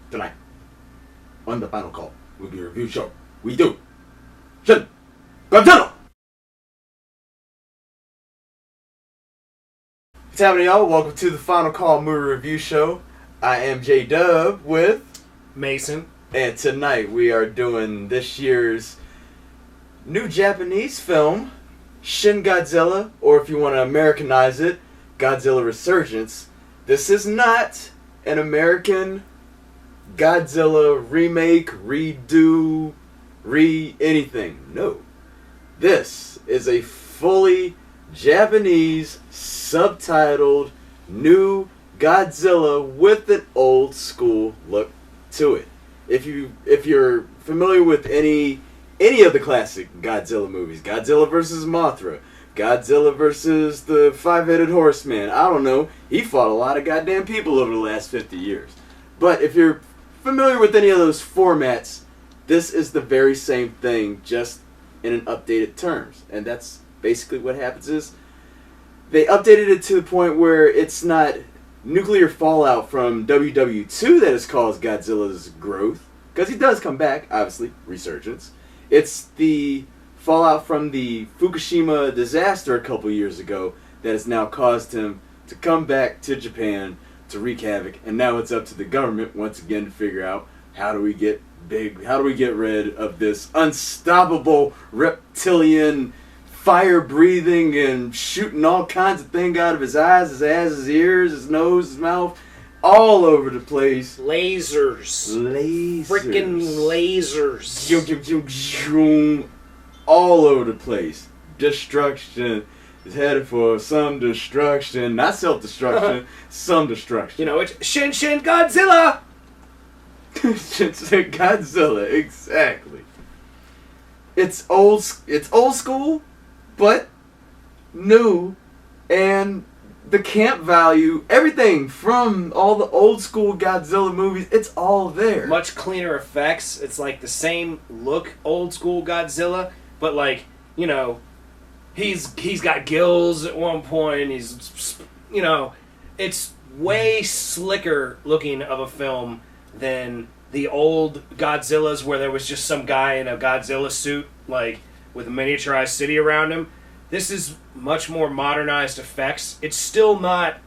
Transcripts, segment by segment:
Tonight, on the Final Call Movie Review Show, we do Shin Godzilla! What's happening, y'all? Welcome to the Final Call Movie Review Show. I am J-Dub with Mason. And tonight we are doing this year's new Japanese film, Shin Godzilla, or if you want to Americanize it, Godzilla Resurgence. This is not an American Godzilla remake, redo, anything. No. This is a fully Japanese, subtitled, new Godzilla with an old school look to it. If you're familiar with any of the classic Godzilla movies, Godzilla vs. Mothra, Godzilla vs. the Five-Headed Horseman, I don't know, he fought a lot of goddamn people over the last 50 years. But if you're familiar with any of those formats, this is the very same thing, just in an updated terms. And that's basically what happens is, they updated it to the point where it's not nuclear fallout from WW2 that has caused Godzilla's growth, because he does come back, obviously, resurgence. It's the fallout from the Fukushima disaster a couple years ago that has now caused him to come back to Japan to wreak havoc, and now it's up to the government once again to figure out how do we get rid of this unstoppable reptilian, fire-breathing and shooting all kinds of things out of his eyes, his ass, his ears, his nose, his mouth, all over the place. Lasers. Freaking lasers. All over the place. Destruction is headed for some destruction. Not self-destruction, some destruction. You know, it's Shin Godzilla! Shin Godzilla, exactly. It's old school, but new, and the camp value, everything from all the old school Godzilla movies, it's all there. Much cleaner effects. It's like the same look, old school Godzilla, but like, you know, he's got gills at one point. He's, you know, it's way slicker looking of a film than the old Godzillas where there was just some guy in a Godzilla suit, like, with a miniaturized city around him. This is much more modernized effects. It's still not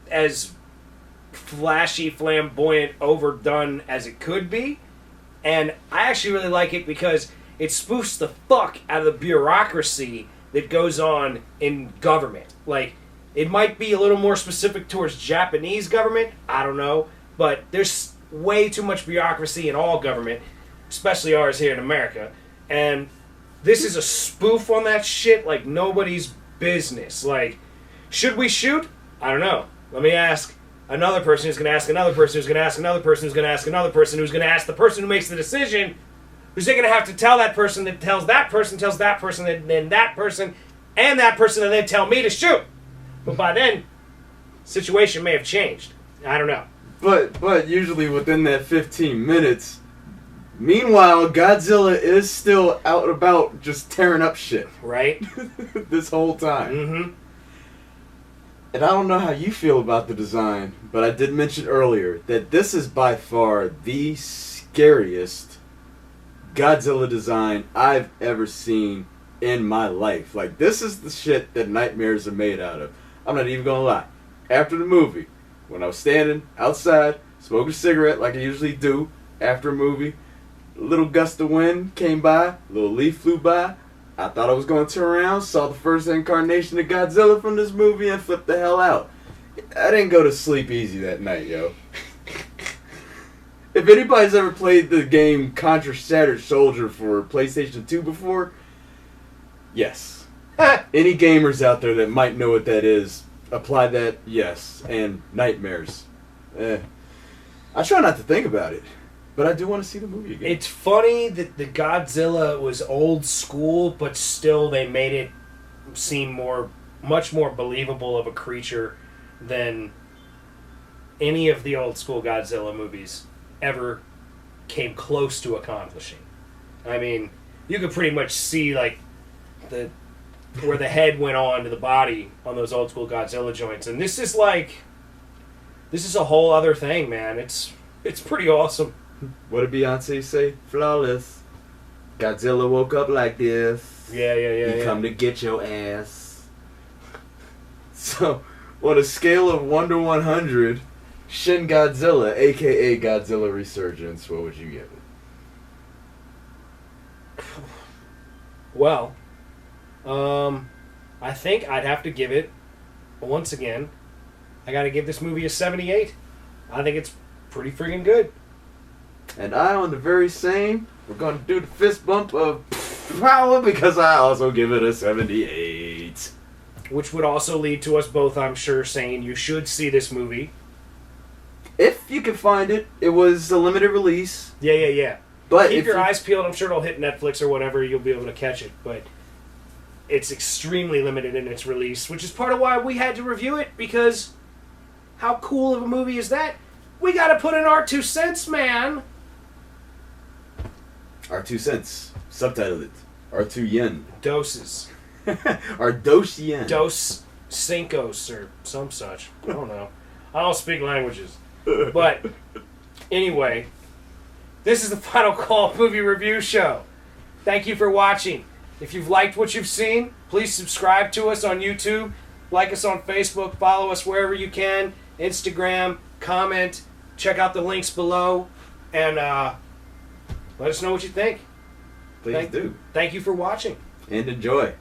as flashy, flamboyant, overdone as it could be. And I actually really like it because it spoofs the fuck out of the bureaucracy that goes on in government. Like, it might be a little more specific towards Japanese government, I don't know, but there's way too much bureaucracy in all government, especially ours here in America. And this is a spoof on that shit like nobody's business. Like, should we shoot? I don't know. Let me ask another person who's going to ask another person who's going to ask another person who's going to ask another person who's going to ask the person who makes the decision, who's then going to have to tell that person that tells that person, and then that person, and then tell me to shoot. But by then, situation may have changed. I don't know. But usually within that 15 minutes, meanwhile, Godzilla is still out and about just tearing up shit. Right? This whole time. Mm-hmm. And I don't know how you feel about the design, but I did mention earlier that this is by far the scariest Godzilla design I've ever seen in my life. Like, this is the shit that nightmares are made out of. I'm not even gonna lie. After the movie, when I was standing outside, smoking a cigarette like I usually do after a movie, a little gust of wind came by, a little leaf flew by. I thought I was going to turn around, saw the first incarnation of Godzilla from this movie, and flipped the hell out. I didn't go to sleep easy that night, yo. If anybody's ever played the game Contra Shattered Soldier for PlayStation 2 before, yes. Any gamers out there that might know what that is, apply that, yes. And nightmares. I try not to think about it. But I do want to see the movie again. It's funny that the Godzilla was old school, but still they made it seem much more believable of a creature than any of the old school Godzilla movies ever came close to accomplishing. I mean, you could pretty much see like where the head went on to the body on those old school Godzilla joints, and this is a whole other thing, man. It's pretty awesome. What did Beyonce say? Flawless. Godzilla woke up like this. Yeah. He come to get your ass. So, on a scale of 1 to 100, Shin Godzilla, aka Godzilla Resurgence, what would you give it? Well, I think I'd have to give it, once again, I gotta give this movie a 78. I think it's pretty friggin' good. And I, on the very same, we're going to do the fist bump of power because I also give it a 78. Which would also lead to us both, I'm sure, saying you should see this movie. If you can find it, it was a limited release. Yeah. But keep your eyes peeled. I'm sure it'll hit Netflix or whatever. You'll be able to catch it. But it's extremely limited in its release, which is part of why we had to review it, because how cool of a movie is that? We got to put in our 2 cents, man. Our 2 cents. Subtitle it. Our 2 yen. Doses. Our dos yen. Dos Cincos or some such. I don't know. I don't speak languages. But anyway, this is the Final Call Movie Review Show. Thank you for watching. If you've liked what you've seen, please subscribe to us on YouTube, like us on Facebook, follow us wherever you can, Instagram, comment, check out the links below, and let us know what you think. Please do. Thank you for watching. And enjoy.